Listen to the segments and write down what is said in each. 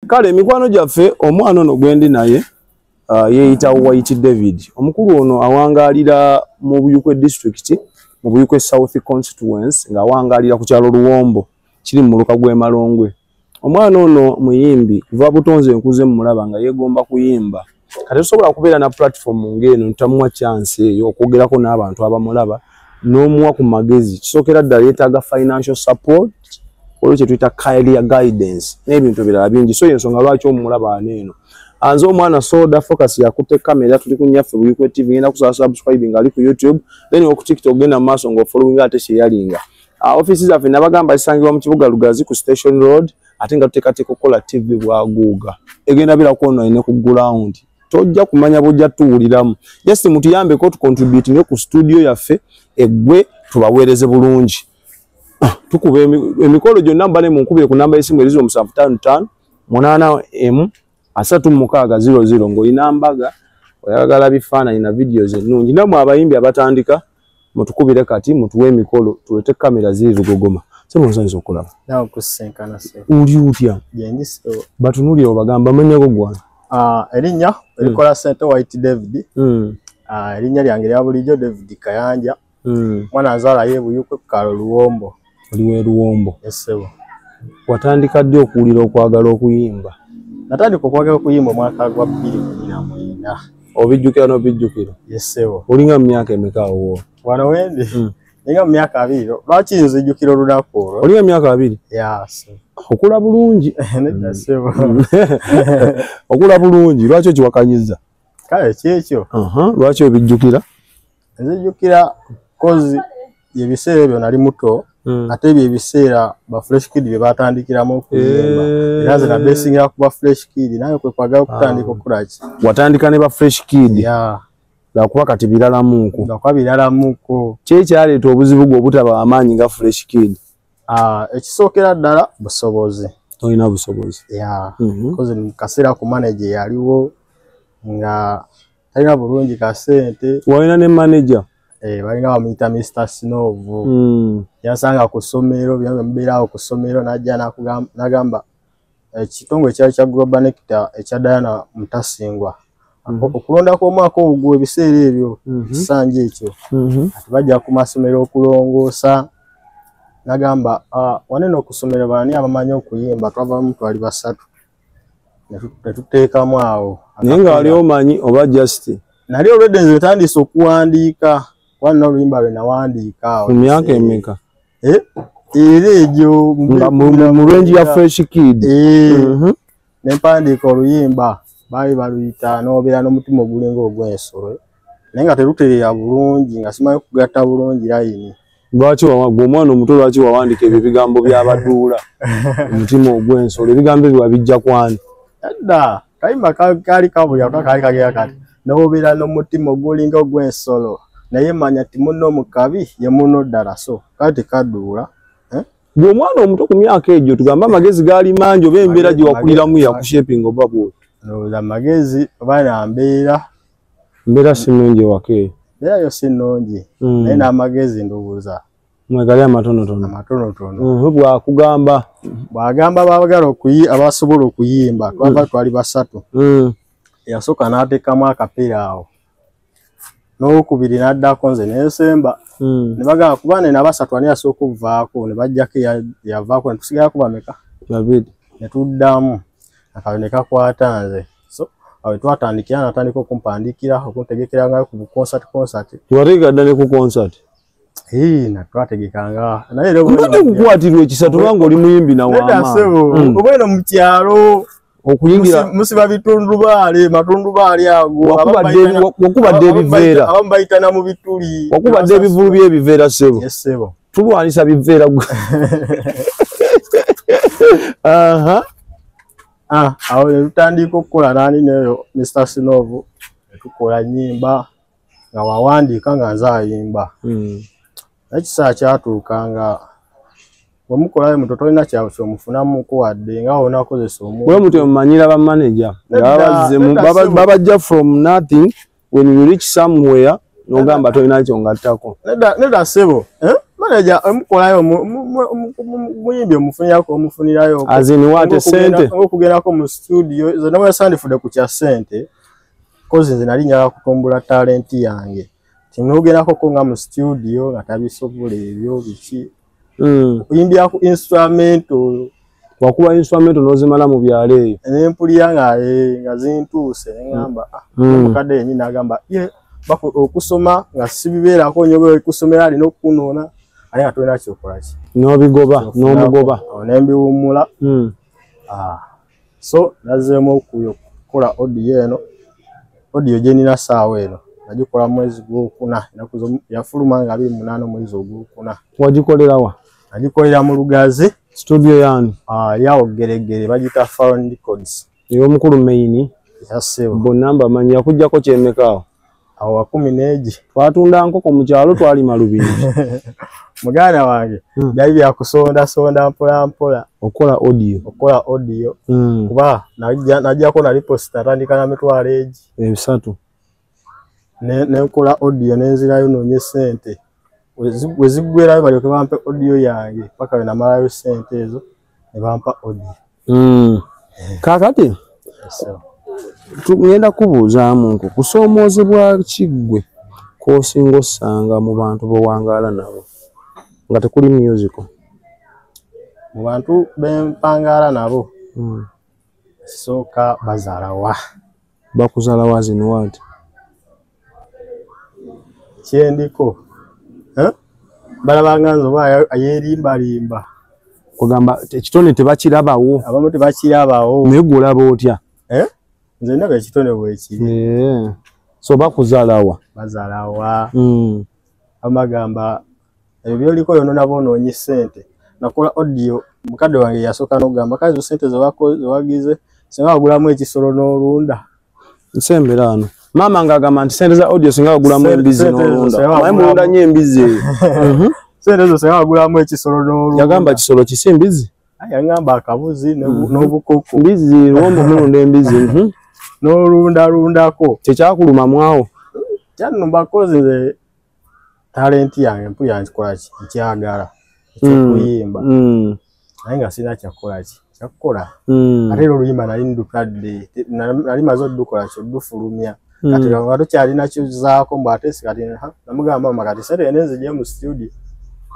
kale mikwano gyaffe omwana ono gwendi naye yeeyita White David omukulu ono awangalira mu Buyukwe district mu Buyukwe South constituency nga awangalira ku kyalo Luwombo kiri mu Muluka gwe Malongwe. Omwana ono muyimbi kuva butonze nkuze mmulaba nga yegomba kuyimba kati osobola kubeera na platform ng'eno ntamuwa chance eyo okwogerako n'abantu abamulaba n'omuwa ku magezi kisookera ddala yeetaaga financial support olwo kye tuyita career guidance n'ebintu ebirala bingi so yensonga lwaki omulaba aneeno anze omwana soda focus yakutte kamera tuli ku nnyaffe Buyukwe TV ngenda kusaba subscribe nga ali ku YouTube then oku TikTok genda maaso ng'ofollowinga ate kyeyalinga offices zaffe nabagamba zisangibwa mu kibuga Lugazi ku Station Road ate nga tuteekateeka okukola TV bwaguuga egenda birako ono ine ku ground tojja kumanya bujja tuwuliramu just mutuyambeko tucontributinge ku studio yaffe eggwe tubaweereze bulungi tukube emikolo gyonna mbale munkubire ku namba y'essimu erizo 755 8M 3600 ng'olina mbaga oyagala bifaananyi na videos ennungi namwe abayimbi abatandika mutukubire kati mutuwe emikolo tulete kamera ziri lugogoma sebo nsanyisa okulaba nawe kusenkana se uli utya yendiso batunulira obagamba amannya go erinnya erikola Sente White David erinnya lyange lya bulijjo David Kayanja mwana azaala ye Buyukwe kalo Luwombo oliwe Luwombo esebo watandika ddi okuwulira okwagala okuyimba natandika okwagala okuyimba omwaka gwa 2009 obijjukira n'obijjukira yesebo olinga mu myaka emeka awo wano wendi ninga mu myaka 2 lwaki nzijjukira olunaku olwo olinga myaka 2 yes okula bulungi nedasebo okula bulungi lwaki okiwakanyiza kale kyekyo lwaki obijjukira nzijjukira kozi yebiseera ebyo nali muto ate ebyo ebiseera ba fresh kid bye batandikiramu okuyimba era nze nabesingira kuba fresh kid naye kwe kwagala okutandika okulaki watandika ne ba fresh kid lwakuba kati biralamuko lwakuba biralamuko kyekyaleeta obuzibu bwe obutaba amaanyi nga fresh kid ekisookera ddala busobozi olina busobozi kozi mu kaseera ku manager yaliwo nga talina bulungi ka sente walina ne manager balinga bamuyita Mr. Snovu yasanga ku ssomero byambeerawo ku ssomero najja nagamba ekitongole kyali kya Global Nectar ekya Diana Mutasingwa okulonda kw'omwaka ogwo ebiseera ebyo kisanja ekyo ati bajja ku masomero okulongoosa nagamba wanene okusomera bani abamanyi okuyimba twavaamu twali basatu netuteekamu awo naye nga wali omanyi oba just nali olwedde nze tandise okuwandiika wano oluyimba lwe nawandiika ku myaka emeka era egyo mu lwenji ya fresh kid nempandiika oluyimba baali baluyita n'obeera n'omutima ogulinga ogw'ensolo naye nga terutereera bulungi nga simanyi kugatta bulungi layini lwaki gwe omwana omuto lwaki wawandiika ebyo ebigambo by'abaduula omutima ogw'ensolo ebigambo ebyo wabijja kwani edda kayimba kaali kabulya kaali kagera kati n'obeera n'omutima ogulinga ogw'ensolo naye manya ti munno omukabi ye munno ddala so kale tekaduula gwe omwana omuto ku myaka egyo tugamba amagezi gaali mangi oba embeera gye wakuliramu yakushapinga oba bwoti ndowooza amagezi oba nambeera mbeera si nnungi ewaka eyo mbeera yo si nnungi naye n'amagezi ndowooza mwegali amatonotono bwakugamba bwagamba abasobola okuyimba twava twali basatu eyasooka n'ateekamu akapiira awo n'okubiri n'addako nze neesemba ne bagamba kuba ne nabasatu ani yasooka okuvaako ne bajjako yavaako ne tusigalako bameka ne tuddamu akawe ne kakwata nze so awe twatandikira natandika okumpandiikira okuntegekera ngayo ku concert wategadda ne ku concert natwategekanga naye mbadde kukwatirwa ekisatu banga oli muyimbi nawamaani obweno mu kyalo okuyingira musiba bitundubaale matundubaale ago wakubadde ebiveera abamu bayitana mu bituli wakubadde ebivulu by'ebiveera sebo sebo tulwanisa biveera awo ne tutandika okukola nani neyo Mr. Snovu tukola nnyimba nga wawandiika nga nze ayimba ekisaa kyatuukanga bwemukolayo muto tolina kyawe kyomufunamu wadde nga onakozesa omuntu bwe muti omumanyira bamanager babajja from nothing when you reach somewhere nogamba tolina kyongattako nedda sebo manager amukolayo muyimbi omufunirayo azini wate sente okugerako mu studio zona wasandifude ku kya sente kozi nze nali njagala kutumbula talent yange tinogerako ko nga mu studio nga tabisobola ebyo biki okuyimbya ku instrumental wakuba instrumental nozimala mu byalo eyo n'empulira nga zintuuse ngamba omukadde yennyini agamba okusoma nga sibibeerako nyobe okusomera alina okukunoona aye nga tolina kyokolaki n'obigoba n'omugoba nembiwummula so nazeemu okukola audio eno audio gye nina saawa eno nagikola mwezi gwokuna yafuluma nga 28 mwezi ogwokuna wagikolerawa nagikolera mu Lugazi studio yani yawo geregere bagita Found Records ey'omukulu maini yasebo bonamba manyi yakujjako kyemekaawo awo 11 twatunda nkoko mu kyalo twali malubindi muganda wange byali byakusonda mpola okola audio kuba najjako nali posta tandika na mitwalo egi 3 nenkola audio nenzirayo noonye sente weziggwerayo balyoke bampe audio yange paka we namalayo sente ezo ne bampa audio kakati tugenda kubuuzaamu nku kusoomoozebwa kiggwe k'osinga osanga mu bantu bowangaala nabo nga tekuli musical mu bantu bempangaala nabo sooka bazaalawa bakuzaalawa zino wati kyendiko balabanga nzoba ayerimbalimba kugamba ekitone tebakirabawo abamu tebakirabawo naye gwe olaba otya nze ndaba ekitone bwekiri so bakuzaalawa bazaalawa amagamba ebyo byoliko yonoona boonoonyi sente nakola audio mukadde wange yasooka n'ogamba kazi sente zewagize singa wagulamu ekisolo n'olunda nsembera ano maama ng'agamba nti sente za audio singa wagulamu embizi n'olunda maye mulunda nnyo embizi eyo sente ezo singa wagulamu ekisolo n'olunda yagamba kisolo kisi embizi yagamba akabuzi n'obukoko mbizi lwombo mulunda embizi n'olundalundako kyekyakuluma mwawo kyannumba kozi nze talenti yange mpulira nkikolaki nkyagala ekyokuyimba naye nga sirina kyakolaki kyakukola ate era oluyimba nali ndutadde nali maze oddukola kyoddufulumya kati nga tokyalina kizaako mbu ate sikati namugamba mama kati sente nenzigye mu studio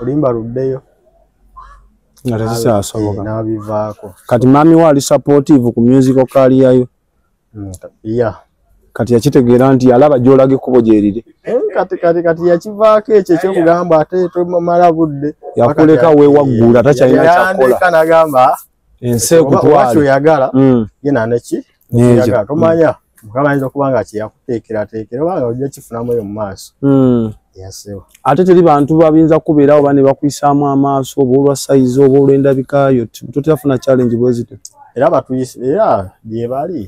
oluyimba luddeyo nga tekikyasoboka nabivaako kati mami we ali supportive ku musical career yo kati yakitegeera nti alaba gy'olaga ekkubo gyeriri kati yakivaako ekyo ekyokugamba ate tomala budde yakuleka weewaggula takyalina kyakola nagamba ensi ekutwala yena neki yagala tomanya mukama ayinza okuba nga kyeyakuteekerateekera obanga ojja kifunamu eyo mu maaso yasewa ate teri bantu babinza kubeerawo bane bakwisaamu amaaso oba olwa sayizi oba olw'endabikayo totafuna challenge bwezito era batuyise era gye bali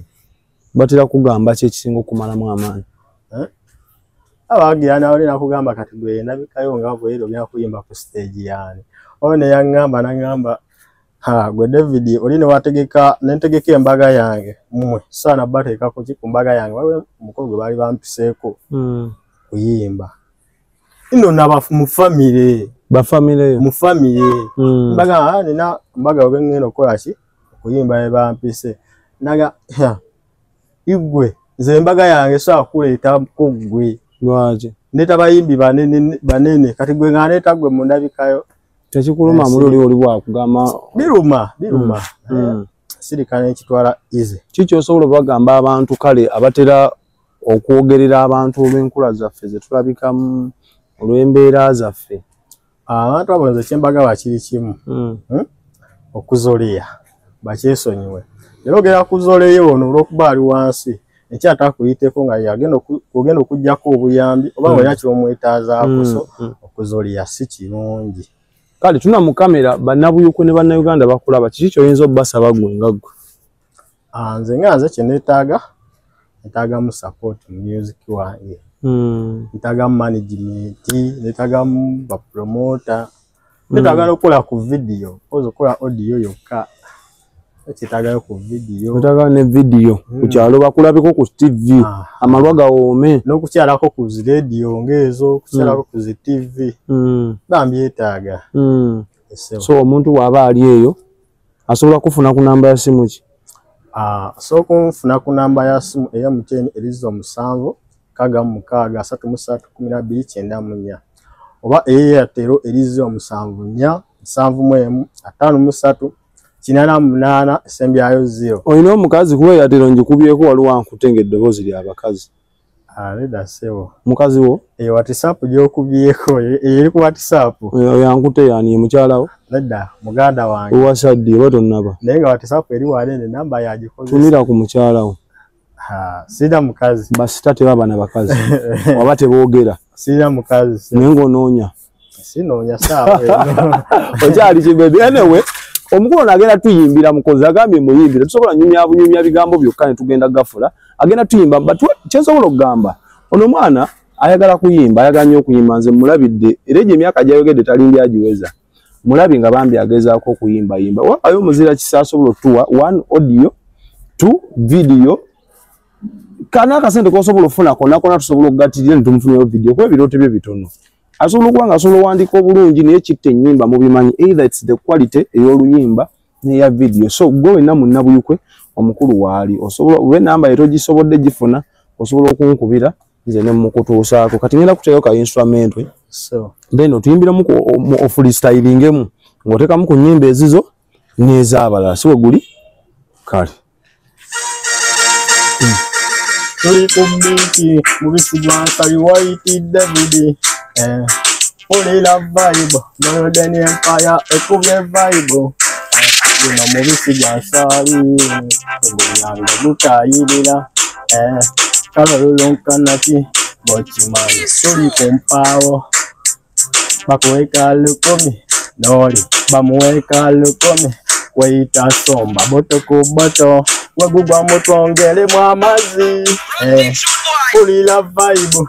batera kugamba ki ekisinga okumalamu amaanyi abagira nawe nakugamba kati gwe endabikayo nga bwero ogenda kuyimba ku stage yani oyo neyaŋŋamba naŋŋamba gwe David oli nentegeka embaga yange mmwe saana bateekako ki ku mbaga yange waliwo omukolo gwe baali bampiseeko kuyimba ino naba mu famire mbaga nina mbaga ogengenda okukola ki okuyimba be bampise naga igwe nze embaga yange saa kuleetako gwe lwaki ndeeta bayimbi banene kati gwe nga ndeeta gwe mu ndabikayo tekikuluma muli oli bwakugamba biruma sirika nekitwala easy kiki osobola bagamba abantu kale abatera okwogerera abantu olw'enkula zaffe zetulabikamu olw'embeera zaffe abantu abo nze kyembaga bakiri kimu okuzoleya bakyesonyiwe era ogera kuzoleyo ono olw'okuba ali wansi ekyata kuyiteko nga yagenda okuggyako obuyambi oba olina kyomwetaazaako so okuzoleya si kirungi kale tuna mu kamera bannabuyukwe ne bannayuganda bakulaba kiki kyoyinza obbasaba gwe nga ggwe nze netaaga mu support mu music wange netaaga mu management netaaga mu bapromota netaaga n'okukola ku video oza okukola audio yokka Kitagayo ku video. Kitagayo ne video. Kukyalo bakulabiko ku TV. Amalwa gawoome. N'okukyalako ku radio ngezo, kukyalako ku TV. Bambyetaaga. So omuntu waba ali eyo asobola kufuna ku namba ya simu ki? So kunfuna ku namba ya simu eya MTN erizo 7 kaga mukaga 331294 oba Airtel erizo 7 7 53 88 sembyayo 0. Oyina omukazi kuba Airtel njikubyeko waliwo ankutenge eddoboozi ly'abakazi. Leda sewo. Mukazi wo? WhatsApp gyokubyeko eri ku WhatsApp. Yankute yani mukyala wo? Leda muganda wange. Owasadde oba tonnaba? Naye nga WhatsApp eri walene namba yagikozesa. Tunira ku mukyala wo. Sida mukazi. Basita tebaba na bakazi. Waba teboogera. Sida mukazi. Naye ng'onoonya. Sinoonya saawa eno. Okyali kibebi. Anyway, omukulu n'agenda tuyimbira mukozi agambye muyimbira. Tusobola nyumya bigambo byokka ne tugenda gafula. Agenda tuyimba but kyensobola okugamba ono mwana ayagala kuyimba, ayagala nnyo okuyimba. Nze mulabidde era egyo emyaka gyayogedde talindi agiweza. Mulabi nga bambi agezaako okuyimba yimba. Wabayo omuzira kisa asobola otuwa 1 audio 2 video kana akasente kosobola ofuna konna tusobola okugatirira ne tumufunirayo video kuba ebirooto bye bitono. Asobola okuba nga asobola owandiika obulungi naye kitta ennyimba mubimanyi either it's the quality ey'oluyimba n'eya video. So gwe wenna munnabuyukwe omukulu waali osobola we namba yeto gisobodde gifuna osobola okunkubira nze ne mukutuusaako kati ngenda kuteekayo ka instrument so then otuyimbiramu mu freestylingemu ng'oteekamu ku nnyimba ezizo n'ez'abalala si we guli kale tuli ku biiki mubisi gwa Nsali White David pulira vibe Golden Empire ekubye vibe Gino mubisi gwa Nsali ogunyanga gukayirira kalolulunkanaki bokimanyi tuli ku mpaawo bakuweka lukumi noli bamuweka lukumi weyita somba boto ku boto wegugwa mutwongeremu amazzi pulira vibe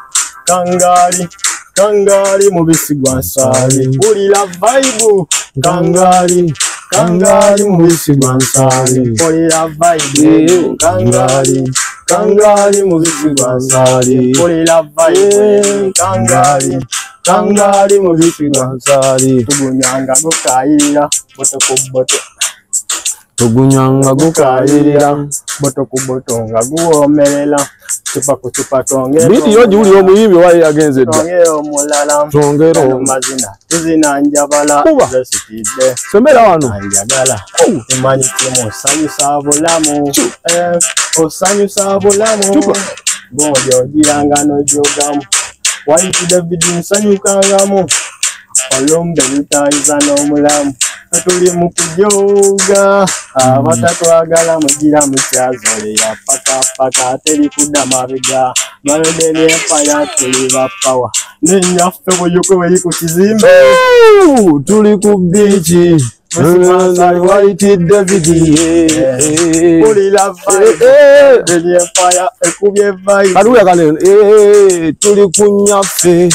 kangali mubisi gwa Nsali pulira vibe kangali mubisi gwa Nsali pulira vibe kangali mubisi gwa Nsali pulira vibe kangali mubisi gwa Nsali tugunyanga gukayirira boto ku boto tugunyanga gukayirira boto ku boto nga guwomerera tupa ku tupa tongera video giwuli omuyimbi wali agenze dda tongera omulala tongera mazina tuzina njabala zasitidde somera wano njagala emanyi kimu osanyusa bulamu osanyusa bulamu bw'oli ogiranga n'ogyogamu White David nsanyukangamu olumbe lutayiza n'omulamu tuli mu kujoga abatatwagala mugira mukyazolera paka teri kudda mabega Golden Empire tuli bapawa nenyaffe buyukwe weri ku kizimbe tuli ku biiki Nsali White David pulira vibe Golden Empire ekubye vibe kaluya kale tuli ku nnyaffe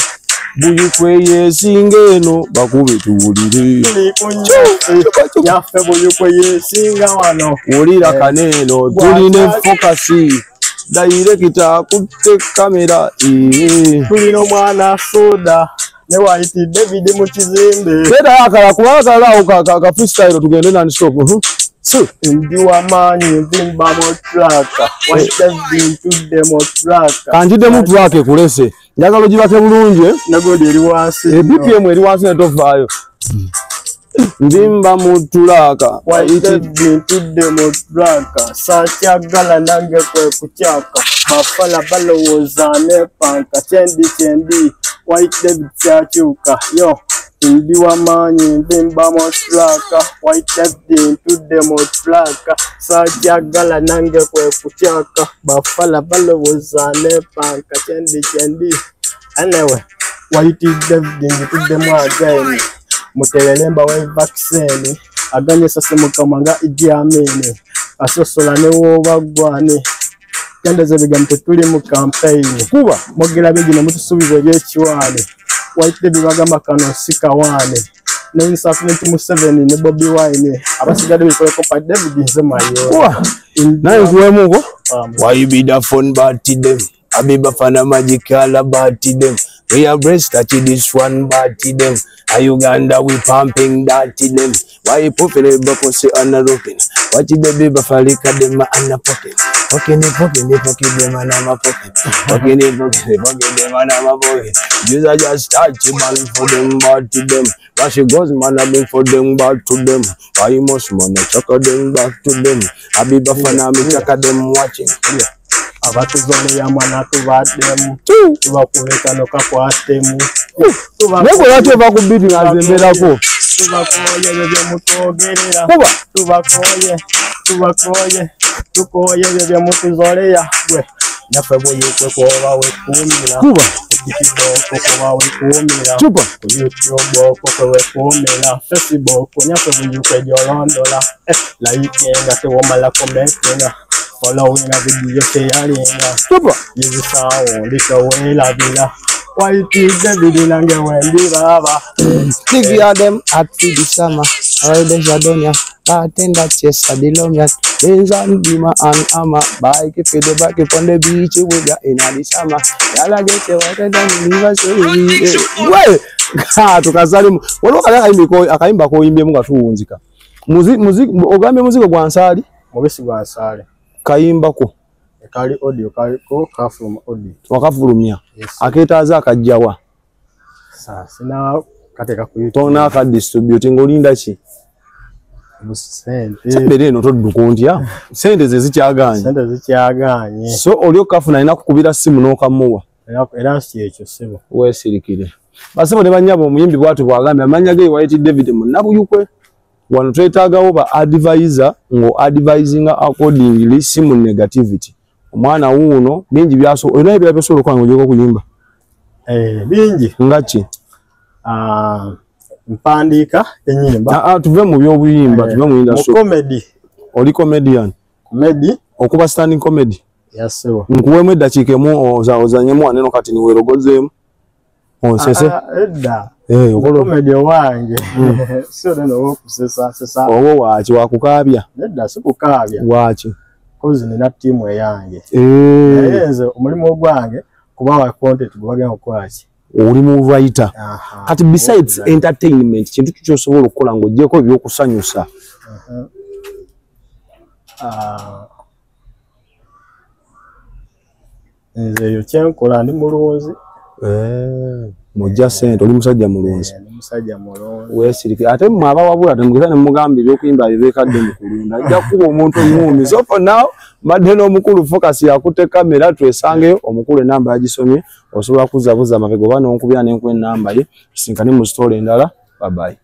buyukwe yesinga eno bakube tuwulire tuli ku nnyaffe buyukwe yesinga wano wulira kaneeno tulina fokasi dayirekita akutte kamera tulina omwana soda ne White David mu kizimbe leta akala kubakalaawo ka freestyle tugende non-stop ndi wamaanyi nvimba mu traka White David ntudde mu traka kanjidde mu traka ekulese njagala ogibake bulungi nagondi eri wansi BPM eri wansi netofaayo nvimba mu traka White David ntudde mu traka sakyagala nange kwe kukyaka bafala balowooza nepanka kyendi White David kyakyuka yo ndi wamaanyi nvimba mu traka White David ntudde mu traka sakyagala nange kwe kukyaka bafala balowooza nepanka kyendi anyway White David ntudde again muterelemba we vaccine aganye sase mukama nga Idi Amin asosola ne wobagwane yandeze bigamte tuli mu campaign kuba mogera bingi no mutusubizo ekiwane White David bagamba kano sikawane ne Nsafnet Museveni ne Bobi Wine abasigadde bikole ko David Nsemayo naye kuwemuko why be the fun party them Abiba Fana magical about them. We are breast touch this one party them. A Uganda we pumping that them. Why puffin a buffy on a roofing? Watch the baby falika them and a pocket. Fucking them and I'm a pocket. Fucking them and I'm a pocket. These are just touchable for them bad to them. Why she goes man a bring for them bad to them. Why you must man a chuck them back to them. Abiba Fana me chuck them watching. Abatuzole ya mwana tubademu tubakubeka nokakwatemu Nego lati eva ku beating azemberako tubakoye bye mutogerera tukoye bye mutuzole ya we nafe boyekwe koba we kumira kuba koba we kumira chupa YouTube ko we kumira Facebook nyafe boyekwe jolondola like ngate womala comment na following a video sharing super yizi sawo likawela bila white David nange wendi baba stick ya them at the summer already jadonia atenda chesa dilomia Benzan Bima and Ama bike for the back on the beach with ya in the summer yala get water than river so we tukazalimu waloka akaimba ko imbe munga tuwunzika muziki ogambe muziki gwa nsali mubisi gwa nsali kayimba ko kali audio kali ko kafuluma audio wakafulumya aketaza akajjawa sasa na kateka ku YouTube tona ka distribute ngolinda ki sente no todukontya sente zikyaganye so olio kafuna ina kukubira simu nokamuwa era ekyo sebo wesirikire basebo ne banyabo omuyimbi bwatu bwagambye amanya ge White David munabu yukwe wano twetagawo ba advisor ngo advising accordingly simu negativity omwana wuno bingi byaso era byabesolo kwangu joko kuyimba bingi ngachi mpandika enyimba tuve mu byobuyimba tuve mu industry comedy oli comedian okuba standing comedy yasewa nkuwemu eddakiika emu ozanyemu aneno kati niwerogozeemu onsese edda comedy wange sio neno wokusesa owo waki wakukaabya edda sikukaabya waki kozi nina timu eyange yenze omulimu gwange kuba wa content gwagenda okwaki oli mu writer kati besides entertainment kintu kyosobola okukola ng'ogyeko ebyokusanyusa nze yo kyenkola ndi mulunzi mujja sente oli musajja mulunzi mulunzi wesirike ate mwaba wabula temugeza ne mugamba ebyokuyimba bibekadde mu kulunda ajja kuba omuntu omwumi so for now mbadde n'omukulu focus yakute kamera twesangeyo omukulu enamba yagisomye osobola kuzabuza amabega oba n'onkubira n'enku enamba ye tusinkane mu story endala bye bye